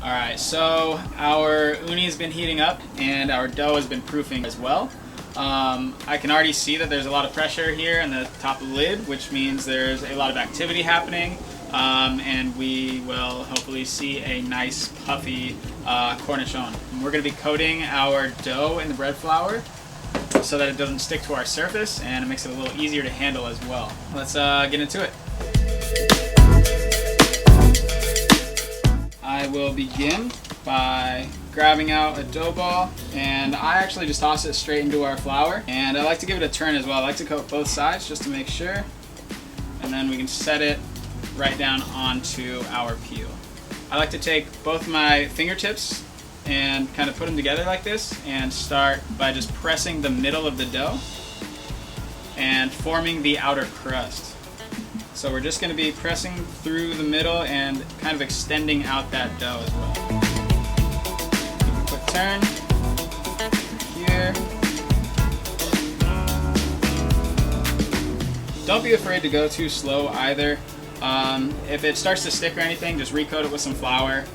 Alright, so our uni has been heating up and our dough has been proofing as well. I can already see that there's a lot of pressure here in the top of the lid, which means there's a lot of activity happening, and we will hopefully see a nice puffy cornicione. We're going to be coating our dough in the bread flour so that it doesn't stick to our surface and it makes it a little easier to handle as well. Let's get into it. I will begin by grabbing out a dough ball, and I actually just toss it straight into our flour, and I like to give it a turn as well. I like to coat both sides just to make sure, and then we can set it right down onto our peel. I like to take both my fingertips and kind of put them together like this and start by just pressing the middle of the dough and forming the outer crust. So we're just going to be pressing through the middle and kind of extending out that dough as well. Give a quick turn here. Don't be afraid to go too slow either. If it starts to stick or anything, just recoat it with some flour.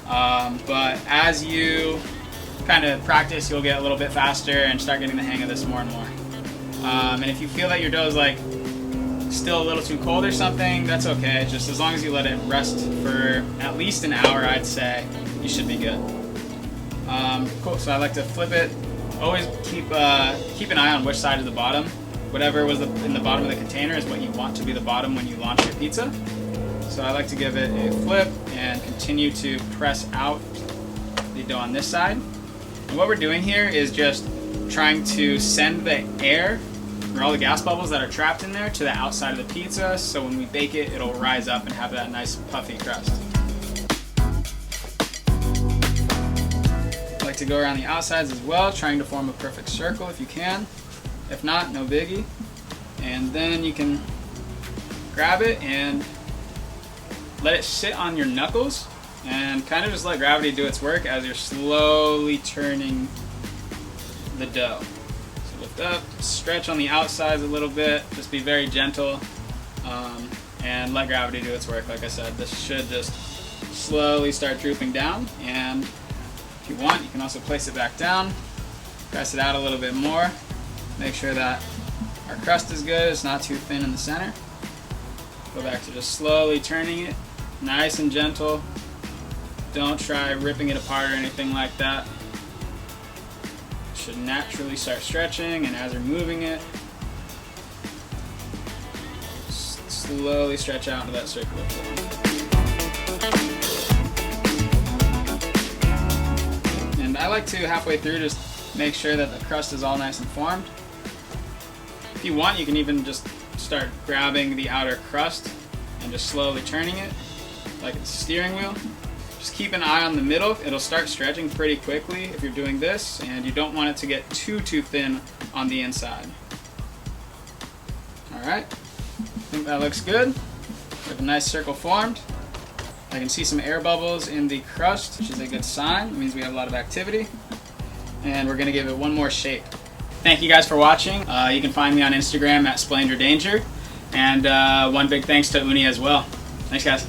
But as you kind of practice, you'll get a little bit faster and start getting the hang of this more and more. And if you feel that your dough is like still a little too cold or something, that's okay. Just as long as you let it rest for at least an hour, I'd say, you should be good. Cool, so I like to flip it. Always keep an eye on which side is the bottom. Whatever was in the bottom of the container is what you want to be the bottom when you launch your pizza. So I like to give it a flip and continue to press out the dough on this side. And what we're doing here is just trying to send the air, or all the gas bubbles that are trapped in there, to the outside of the pizza, so when we bake it, it'll rise up and have that nice puffy crust. I like to go around the outsides as well, trying to form a perfect circle if you can. If not, no biggie. And then you can grab it and let it sit on your knuckles and kind of just let gravity do its work as you're slowly turning the dough. Lift up, stretch on the outsides a little bit, just be very gentle, and let gravity do its work. Like I said, this should just slowly start drooping down, and if you want, you can also place it back down, press it out a little bit more, make sure that our crust is good, it's not too thin in the center. Go back to just slowly turning it, nice and gentle. Don't try ripping it apart or anything like that. Should naturally start stretching, and as you're moving it, slowly stretch out into that circular form. And I like to halfway through just make sure that the crust is all nice and formed. If you want, you can even just start grabbing the outer crust and just slowly turning it like it's a steering wheel. Just keep an eye on the middle. It'll start stretching pretty quickly if you're doing this, and you don't want it to get too thin on the inside. Alright, I think that looks good. We have a nice circle formed. I can see some air bubbles in the crust, which is a good sign. It means we have a lot of activity. And we're going to give it one more shape. Thank you guys for watching. You can find me on Instagram at @SplaneYourDanger. And one big thanks to Ooni as well. Thanks guys.